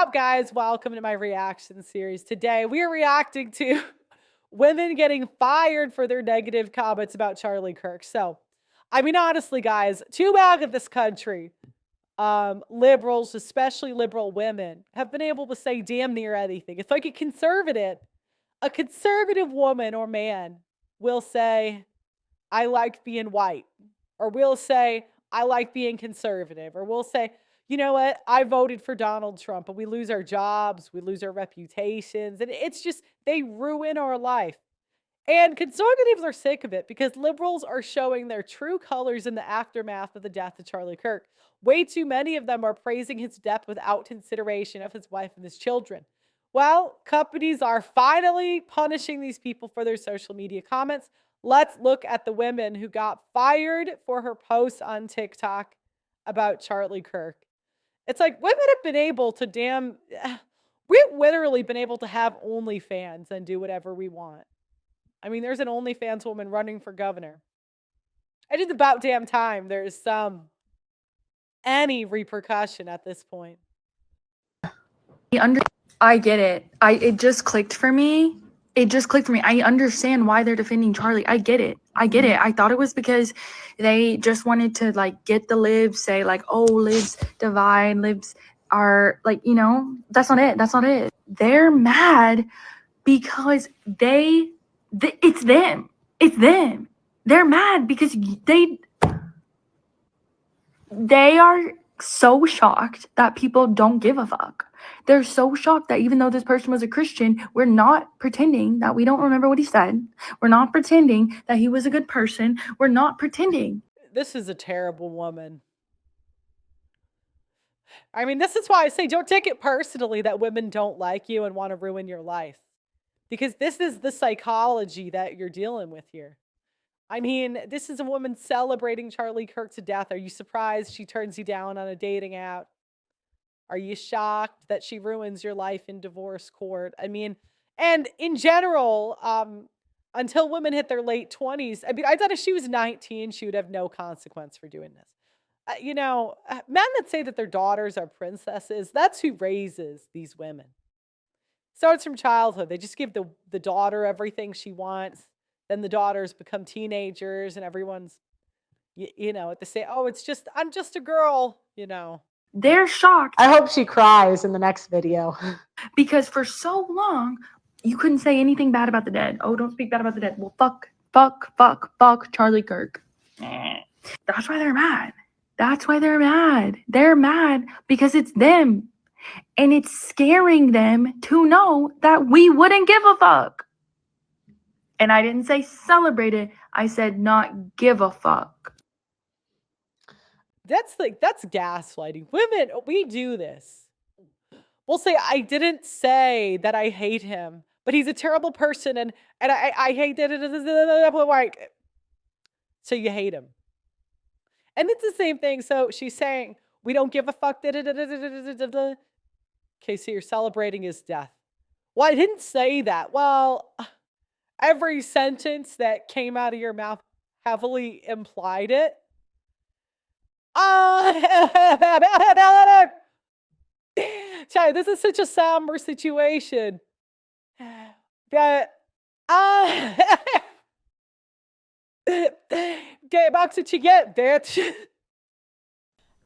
up, guys? Welcome to my reaction series. Today, we are reacting to women getting fired for their negative comments about Charlie Kirk. So, I mean, honestly, guys, too bad that this country, liberals, especially liberal women, have been able to say damn near anything. It's like a conservative woman or man will say, I like being white, or will say, I like being conservative, or will say, you know what, I voted for Donald Trump, and we lose our jobs, we lose our reputations, and it's just, they ruin our life. And conservatives are sick of it because liberals are showing their true colors in the aftermath of the death of Charlie Kirk. Way too many of them are praising his death without consideration of his wife and his children. Well, companies are finally punishing these people for their social media comments. Let's look at the women who got fired for her posts on TikTok about Charlie Kirk. It's like women have been able to we've literally been able to have OnlyFans and do whatever we want. I mean, there's an OnlyFans woman running for governor. And it's about damn time there's any repercussion at this point. I get it. It just clicked for me. I understand why they're defending Charlie. I get it. I thought it was because they just wanted to like get the libs, say like, oh, libs divide, libs are like, that's not it. They're mad because it's them. They're mad because they are so shocked that people don't give a fuck. They're so shocked that even though this person was a Christian, we're not pretending that we don't remember what he said. We're not pretending that he was a good person. We're not pretending. This is a terrible woman. I mean, this is why I say don't take it personally that women don't like you and want to ruin your life. Because this is the psychology that you're dealing with here. I mean, this is a woman celebrating Charlie Kirk to death. Are you surprised she turns you down on a dating app? Are you shocked that she ruins your life in divorce court? I mean, and in general, until women hit their late 20s, I mean, I thought if she was 19, she would have no consequence for doing this. Men that say that their daughters are princesses, that's who raises these women. Starts from childhood. They just give the daughter everything she wants. Then the daughters become teenagers and everyone's, at the say, oh, I'm just a girl, They're shocked. I hope she cries in the next video. Because for so long, you couldn't say anything bad about the dead. Oh, don't speak bad about the dead. Well, fuck Charlie Kirk. That's why they're mad. They're mad because it's them. And it's scaring them to know that we wouldn't give a fuck. And I didn't say celebrate it. I said not give a fuck. That's gaslighting. Women, we do this. We'll say, I didn't say that I hate him, but he's a terrible person and I hate that. So you hate him. And it's the same thing. So she's saying, we don't give a fuck. Okay, so you're celebrating his death. Well, I didn't say that. Well, every sentence that came out of your mouth heavily implied it. Chai, this is such a somber situation. But get back to you get, bitch.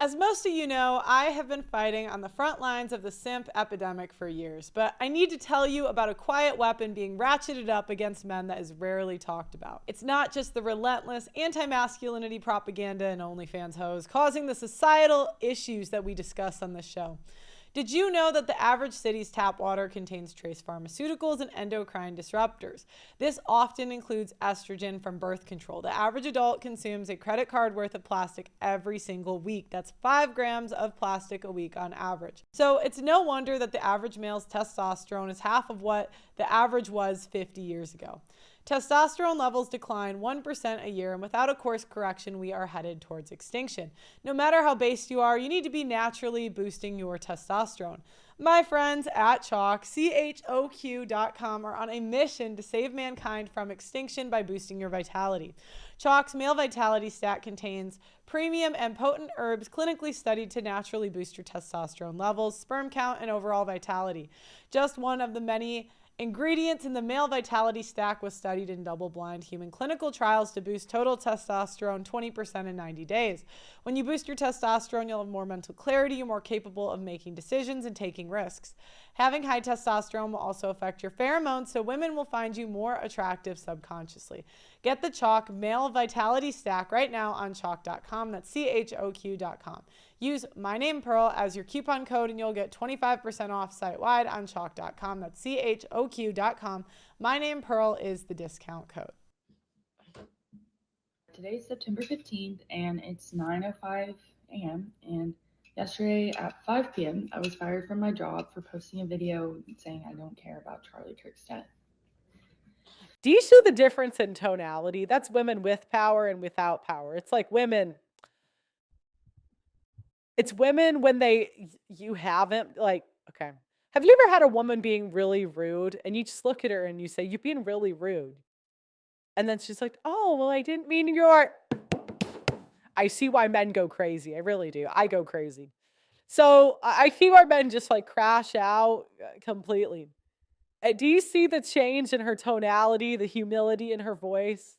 As most of you know, I have been fighting on the front lines of the simp epidemic for years, but I need to tell you about a quiet weapon being ratcheted up against men that is rarely talked about. It's not just the relentless anti-masculinity propaganda and OnlyFans hoes causing the societal issues that we discuss on this show. Did you know that the average city's tap water contains trace pharmaceuticals and endocrine disruptors? This often includes estrogen from birth control. The average adult consumes a credit card worth of plastic every single week. That's 5 grams of plastic a week on average. So it's no wonder that the average male's testosterone is half of what the average was 50 years ago. Testosterone levels decline 1% a year, and without a course correction, we are headed towards extinction. No matter how based you are, you need to be naturally boosting your testosterone. My friends at Chalk, choq.com, are on a mission to save mankind from extinction by boosting your vitality. Chalk's Male Vitality Stat contains premium and potent herbs clinically studied to naturally boost your testosterone levels, sperm count, and overall vitality. Just one of the many ingredients in the Male Vitality Stack was studied in double-blind human clinical trials to boost total testosterone 20% in 90 days. When you boost your testosterone, you'll have more mental clarity, you're more capable of making decisions and taking risks. Having high testosterone will also affect your pheromones, so women will find you more attractive subconsciously. Get the Chalk Male Vitality Stack right now on chalk.com. That's CHOQ.com. Use my name Pearl as your coupon code and you'll get 25% off site-wide on chalk.com. That's CHOQ.com. My name Pearl is the discount code. Today's September 15th and it's 9:05 a.m. and yesterday at 5 p.m. I was fired from my job for posting a video saying I don't care about Charlie Kirk's death. Do you see the difference in tonality? That's women with power and without power. It's like women. It's women when you haven't, like, okay. Have you ever had a woman being really rude and you just look at her and you say, "You're being really rude." And then she's like, "Oh, well, I didn't mean you're." I see why men go crazy. I really do. I go crazy. So I see why men just like crash out completely. Do you see the change in her tonality, the humility in her voice?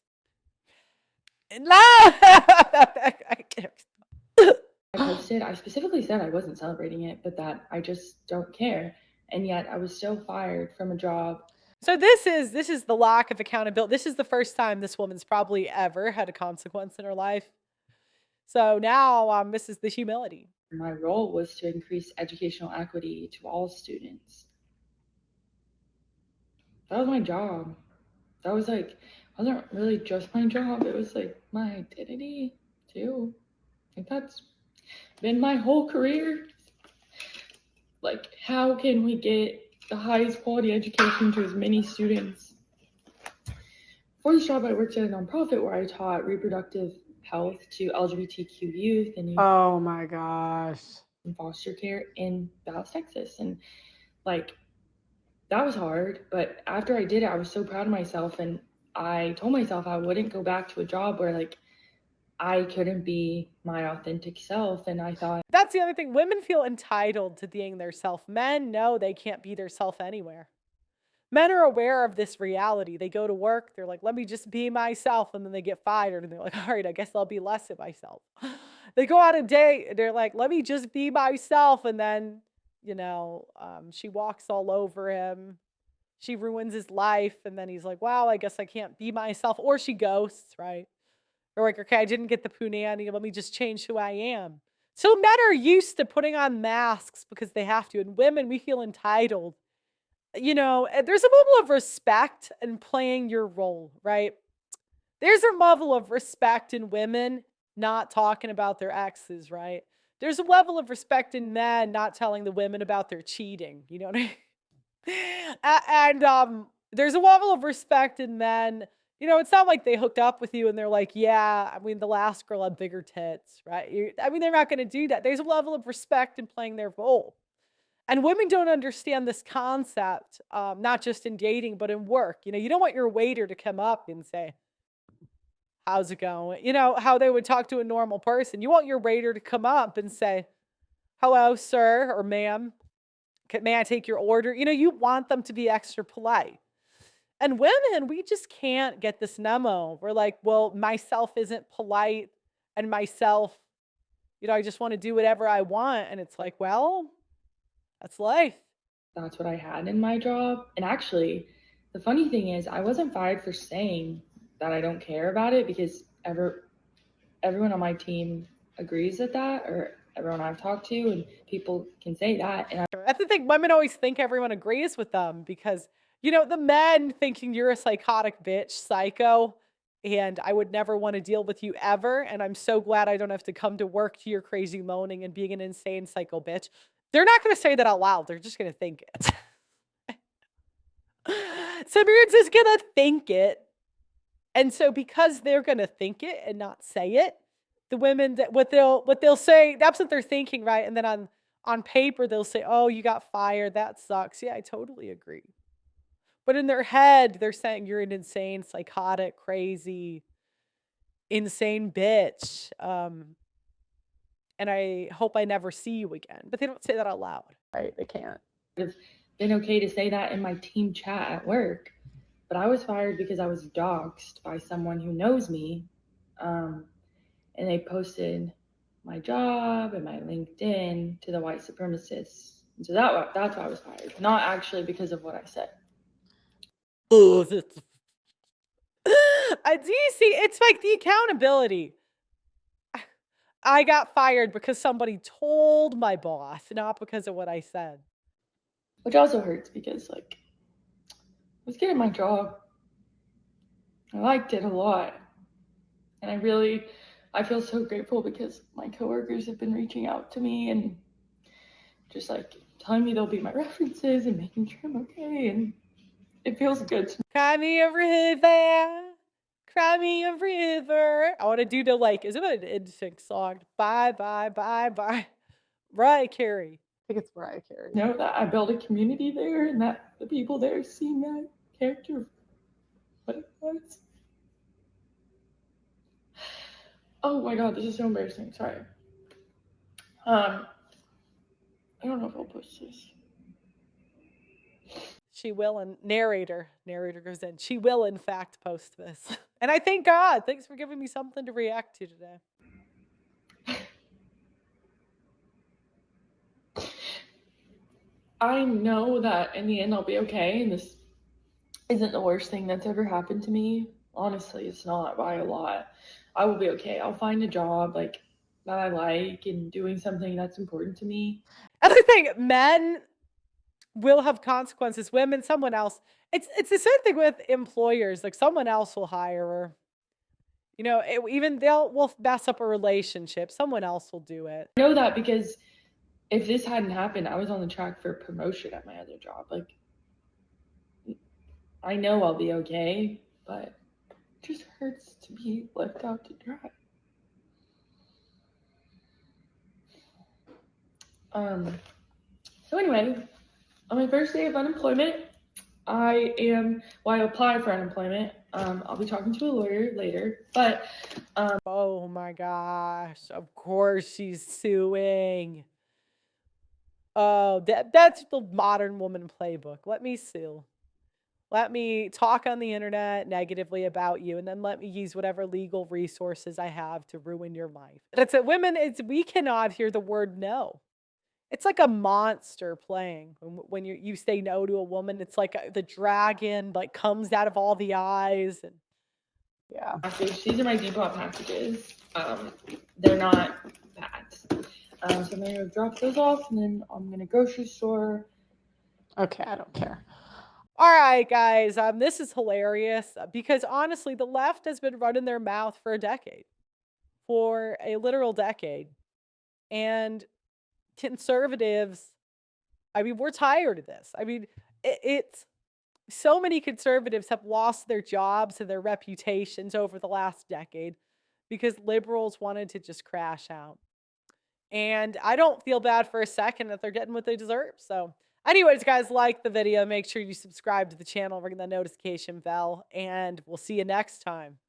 I specifically said I wasn't celebrating it, but that I just don't care. And yet I was still fired from a job. So this is the lack of accountability. This is the first time this woman's probably ever had a consequence in her life. So now this is the humility. My role was to increase educational equity to all students. That was my job. That was like, wasn't really just my job. It was like my identity too. Like that's been my whole career. Like, how can we get the highest quality education to as many students? For this job, I worked at a nonprofit where I taught reproductive health to LGBTQ youth and youth Oh my gosh. in foster care in Dallas, Texas. And like, that was hard. But after I did it, I was so proud of myself. And I told myself I wouldn't go back to a job where like I couldn't be my authentic self. And I thought, That's the other thing. Women feel entitled to being their self. Men know they can't be their self anywhere. Men are aware of this reality. They go to work, they're like, "Let me just be myself." And then they get fired and they're like, "All right, I guess I'll be less of myself." They go out a date and they're like, "Let me just be myself." And then, she walks all over him. She ruins his life. And then he's like, "Wow, I guess I can't be myself." Or she ghosts, right? Or like, "Okay, I didn't get the punani. Let me just change who I am." So men are used to putting on masks because they have to. And women, we feel entitled. There's a level of respect in playing your role, right? There's a level of respect in women not talking about their exes, right? There's a level of respect in men not telling the women about their cheating. You know what I mean? And there's a level of respect in men. It's not like they hooked up with you and they're like, "Yeah, I mean, the last girl had bigger tits," right? They're not going to do that. There's a level of respect in playing their role. And women don't understand this concept, not just in dating, but in work. You don't want your waiter to come up and say, "How's it going?" How they would talk to a normal person. You want your waiter to come up and say, "Hello, sir," or "Ma'am, may I take your order?" You want them to be extra polite. And women, we just can't get this memo. We're like, "Well, myself isn't polite and myself, I just want to do whatever I want." And it's like, well, that's life. that's what I had in my job. And actually, the funny thing is, I wasn't fired for saying that I don't care about it because everyone on my team agrees with that, or everyone I've talked to, and people can say that. And That's the thing. Women always think everyone agrees with them because, the men thinking you're a psychotic bitch, psycho, and I would never want to deal with you ever. And I'm so glad I don't have to come to work to your crazy moaning and being an insane psycho bitch. They're not going to say that out loud. They're just going to think it. Samaritan's is going to think it. And so because they're gonna think it and not say it, the women that what they'll say, that's what they're thinking, right? And then on paper, they'll say, "Oh, you got fired. That sucks." Yeah, I totally agree. But in their head, they're saying you're an insane, psychotic, crazy, insane bitch. And I hope I never see you again. But they don't say that out loud, right? They can't. It's been okay to say that in my team chat at work, but I was fired because I was doxxed by someone who knows me. And they posted my job and my LinkedIn to the white supremacists. And so that's why I was fired, not actually because of what I said. Oh, do you see? It's like the accountability. I got fired because somebody told my boss, not because of what I said. Which also hurts because, like, I was good at my job. I liked it a lot. And I feel so grateful because my coworkers have been reaching out to me and just like telling me they'll be my references and making sure I'm okay. And it feels good to me. Cry me a river. Cry me a river. I want to do the is it an NSYNC song? Bye, bye, bye, bye. Mariah Carey. I think it's Mariah Carey. Know that I built a community there and that the people there see that character. What it was. Oh my god, this is so embarrassing. Sorry. I don't know if I'll post this. She will, and narrator goes in. She will, in fact, post this. And I thank God. Thanks for giving me something to react to today. I know that in the end I'll be okay, and this isn't the worst thing that's ever happened to me. Honestly, it's not by a lot. I will be okay. I'll find a job like that I like and doing something that's important to me. Other thing, men will have consequences. Women, someone else. It's the same thing with employers. Like someone else will hire her. You know, will mess up a relationship. Someone else will do it. I know that because if this hadn't happened, I was on the track for promotion at my other job. Like, I know I'll be okay, but it just hurts to be left out to dry. So anyway, on my first day of unemployment, I applied for unemployment. I'll be talking to a lawyer later, but oh my gosh, of course she's suing. Oh, that's the modern woman playbook. Let me sue. Let me talk on the internet negatively about you, and then let me use whatever legal resources I have to ruin your life. That's it. Women, we cannot hear the word no. It's like a monster playing when you say no to a woman. It's like the dragon comes out of all the eyes, and yeah. These are my Depop packages. They're not bad. So I'm gonna drop those off, and then I'm gonna grocery store. Okay, I don't care. All right, guys. This is hilarious because honestly, the left has been running their mouth for a literal decade, and conservatives, I mean, we're tired of this. I mean, it's so many conservatives have lost their jobs and their reputations over the last decade because liberals wanted to just crash out. And I don't feel bad for a second that they're getting what they deserve. So anyways, guys, like the video. Make sure you subscribe to the channel, ring the notification bell, and we'll see you next time.